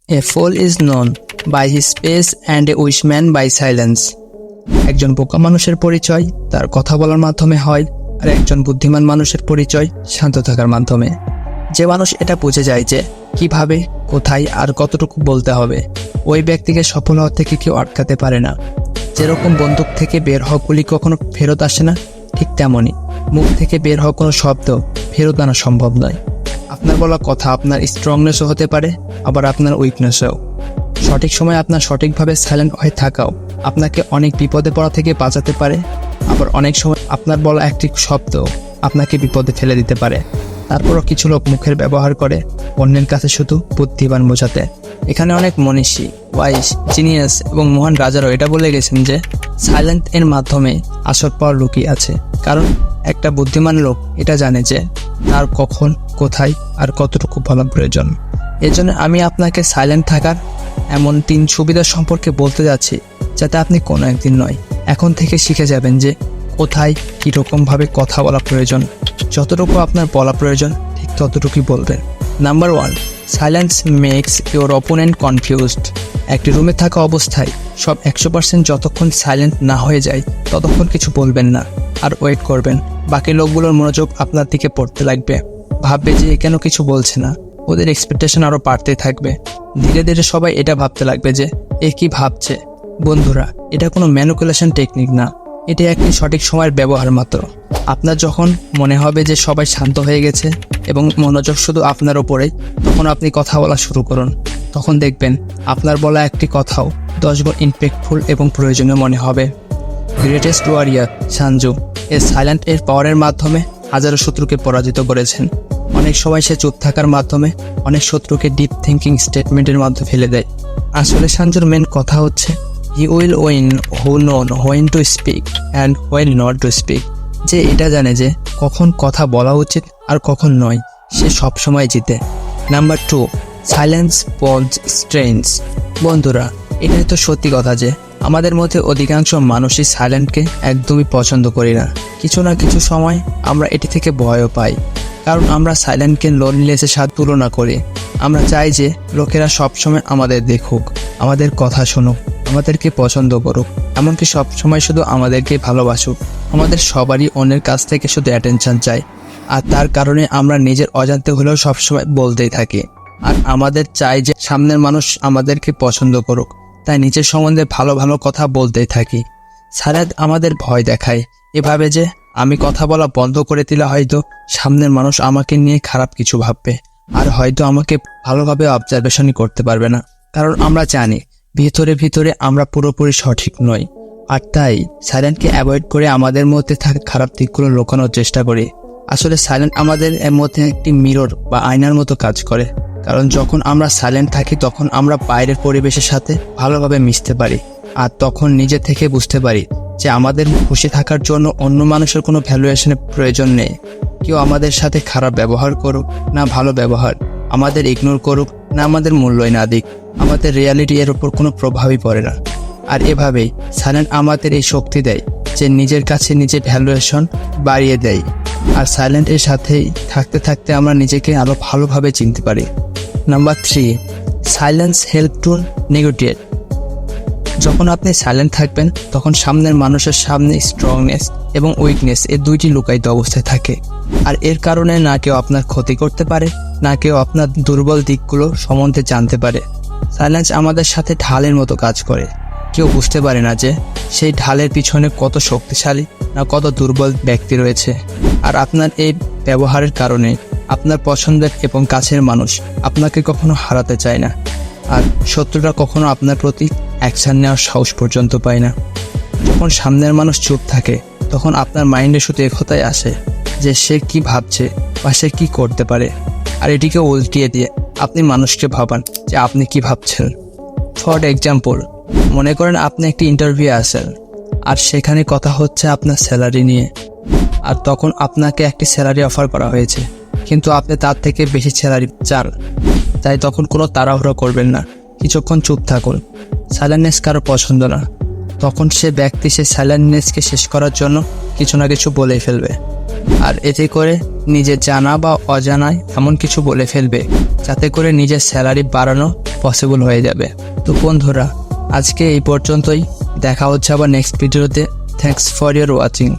A fool is known by his pace and a wise man by silence. একজন বোকা মানুষের পরিচয় তার কথা বলার মাধ্যমে হয়, আর একজন বুদ্ধিমান মানুষের পরিচয় শান্ত থাকার মাধ্যমে। যে মানুষ এটা বুঝে যায় যে কিভাবে, কোথায় আর কতটুকু বলতে হবে, ওই ব্যক্তিকে সফল হওয়া থেকে কেউ আটকাতে পারে না। যেরকম বন্দুক থেকে বের হওয়া গুলি কখনো ফেরত আসে না, ঠিক তেমনই মুখ থেকে বের হওয়া কোনো শব্দ ফেরত আনা সম্ভব নয়। আপনার বলা কথা আপনার স্ট্রংনেসও হতে পারে, আবার আপনার উইকনেসও। সঠিক সময় আপনার সঠিকভাবে সাইলেন্ট হয়ে থাকাও আপনাকে অনেক বিপদে পড়া থেকে বাঁচাতে পারে, আবার অনেক সময় আপনার বলা একটি শব্দ আপনাকে বিপদে ফেলে দিতে পারে। তারপরও কিছু লোক মুখের ব্যবহার করে অন্যের কাছে শুধু বুদ্ধিমান বোঝাতে। এখানে অনেক মনীষী, ওয়াইস, জিনিয়াস এবং মহান রাজারাও এটা বলে গেছেন যে সাইলেন্ট এর মাধ্যমে আসল পাওয়ার লুকিয়ে আছে। কারণ একটা বুদ্ধিমান লোক এটা জানে যে তার কখন, কোথায় আর কতটুকু বলা প্রয়োজন। এজন্য আমি আপনাকে সাইলেন্ট থাকার এমন 3 সুবিধা সম্পর্কে বলতে যাচ্ছি, যাতে আপনি কোনো একদিন নয়, এখন থেকে শিখে যাবেন যে কোথায় কীরকমভাবে কথা বলা প্রয়োজন। যতটুকু আপনার বলা প্রয়োজন ঠিক ততটুকুই বলবেন। Number 1, silence makes your opponent confused. একটি রুমে থাকা অবস্থায় সব 100% যতক্ষণ সাইলেন্ট না হয়ে যায় ততক্ষণ কিছু বলবেন না, আর ওয়েট করবেন। বাকি লোকগুলোর মনোযোগ আপনার দিকে পড়তে লাগবে, ভাববে যে কেন কিছু বলছে না। ওদের এক্সপেকটেশন আরও বাড়তে থাকবে। ধীরে ধীরে সবাই এটা ভাবতে লাগবে যে এ কি ভাবছে। বন্ধুরা, এটা কোনো ম্যানিপুলেশন টেকনিক না, এটা একটি সঠিক সময়ের ব্যবহার মাত্র। আপনার যখন মনে হবে যে সবাই শান্ত হয়ে গেছে এবং মনোযোগ শুধু আপনার ওপরেই, তখন আপনি কথা বলা শুরু করুন। তখন দেখবেন আপনার বলা একটি কথাও 10 গুণ ইম্প্যাক্টফুল এবং প্রয়োজনীয় মনে হবে। গ্রেটেস্ট ওয়ারিয়ার সানজু এর সাইলেন্ট এর পাওয়ারের মাধ্যমে হাজারো শত্রুকে পরাজিত করেছেন। অনেক সময় সে চুপ থাকার মাধ্যমে অনেক শত্রুকে ডিপ থিঙ্কিং স্টেটমেন্টের মধ্যে ফেলে দেয়। আসলে সানজুর মেন কথা হচ্ছে he will win who known when to speak and when not to speak. যে এটা জানে যে কখন কথা বলা উচিত আর কখন নয়, সে সবসময় জিতে। Number 2, silence pause strange. বন্ধুরা, এটাই তো সত্যি কথা যে আমাদের মধ্যে অধিকাংশ মানুষই সাইলেন্টকে একদমই পছন্দ করি না। কিছু না কিছু সময় আমরা এটি থেকে ভয়ও পাই, কারণ আমরা সাইলেন্টকে লোনলিনেসের সাথে তুলনা করি। আমরা চাই যে লোকেরা সবসময় আমাদের দেখুক, আমাদের কথা শুনুক, আমাদেরকে পছন্দ করুক, এমনকি সবসময় শুধু আমাদেরকে ভালোবাসুক। আমাদের সবারই অন্যের কাছ থেকে শুধু অ্যাটেনশন চাই, আর তার কারণে আমরা নিজের অজান্তে হলেও সবসময় বলতেই থাকি। আর আমাদের চাই যে সামনের মানুষ আমাদেরকে পছন্দ করুক, তাই নিজের সম্বন্ধে ভালো ভালো কথা বলতেই থাকি। সাইলেন্ট আমাদের ভয় দেখায় এভাবে যে আমি কথা বলা বন্ধ করে দিলে হয়তো সামনের মানুষ আমাকে নিয়ে খারাপ কিছু ভাববে, আর হয়তো আমাকে ভালোভাবে অবজারভেশনই করতে পারবে না। কারণ আমরা জানি ভিতরে ভিতরে আমরা পুরোপুরি সঠিক নই, আর তাই সাইলেন্টকে অ্যাভয়েড করে আমাদের মধ্যে থাকা খারাপ দিকগুলো লুকানোর চেষ্টা করি। আসলে সাইলেন্ট আমাদের এর মধ্যে একটি মিরর বা আয়নার মতো কাজ করে। কারণ যখন আমরা সাইলেন্ট থাকি তখন আমরা বাইরের পরিবেশের সাথে ভালোভাবে মিশতে পারি, আর তখন নিজে থেকে বুঝতে পারি যে আমাদের খুশি থাকার জন্য অন্য মানুষের কোনো ভ্যালুয়েশনের প্রয়োজন নেই। কেউ আমাদের সাথে খারাপ ব্যবহার করুক না ভালো ব্যবহার, আমাদের ইগনোর করুক না আমাদের মূল্যই না দিক, আমাদের রিয়ালিটি এর উপর কোনো প্রভাবই পড়ে না। আর এভাবেই সাইলেন্ট আমাদের এই শক্তি দেয় যে নিজের কাছে নিজের ভ্যালুয়েশন বাড়িয়ে দেয়। আর সাইলেন্ট এর সাথেই থাকতে থাকতে আমরা নিজেকে আরও ভালোভাবে চিনতে পারি। Number 3, silence help to negotiate. যখন আপনি সাইলেন্ট থাকবেন তখন সামনের মানুষের সামনে স্ট্রংনেস এবং উইকনেস এই দুইটি লুকায়িত অবস্থায় থাকে। আর এর কারণে না কেউ আপনার ক্ষতি করতে পারে, না কেউ আপনার দুর্বল দিকগুলো সম্বন্ধে জানতে পারে। সাইলেন্স আমাদের সাথে ঢালের মতো কাজ করে। কেউ বুঝতে পারে না যে সেই ঢালের পিছনে কত শক্তিশালী না কত দুর্বল ব্যক্তি রয়েছে। আর আপনার এই ব্যবহারের কারণে আপনার পছন্দের এবং কাছের মানুষ আপনাকে কখনো হারাতে চায় না, আর শত্রুরা কখনো আপনার প্রতি অ্যাকশন নেওয়ার সাহস পর্যন্ত পায় না। যখন সামনের মানুষ চুপ থাকে তখন আপনার মাইন্ডে শুধু একথাই আসে যে সে কি ভাবছে বা সে কি করতে পারে, আর এটিকে উল্টিয়ে দিয়ে আপনি মানুষকে ভাবান যে আপনি কি ভাবছেন। ফর এক্সাম্পল, মনে করেন আপনি একটি ইন্টারভিউ আসেন, আর সেখানে কথা হচ্ছে আপনার স্যালারি নিয়ে। আর তখন আপনাকে একটি স্যালারি অফার করা হয়েছে, কিন্তু আপনি তার থেকে বেশি স্যালারি চান। তাই তখন কোনো তাড়াহুড়ো করবেন না, কিছুক্ষণ চুপ থাকুন। সাইলেন্টনেস কারো পছন্দ না, তখন সে ব্যক্তি সে সাইলেন্টনেসকে শেষ করার জন্য কিছু না কিছু বলে ফেলবে, আর এতে করে নিজে জানা বা অজানায় এমন কিছু বলে ফেলবে যাতে করে নিজের স্যালারি বাড়ানো পসিবল হয়ে যাবে। তো বন্ধুরা, আজকে এই পর্যন্তই। দেখা হচ্ছে আবার নেক্সট ভিডিওতে। Thanks for your watching.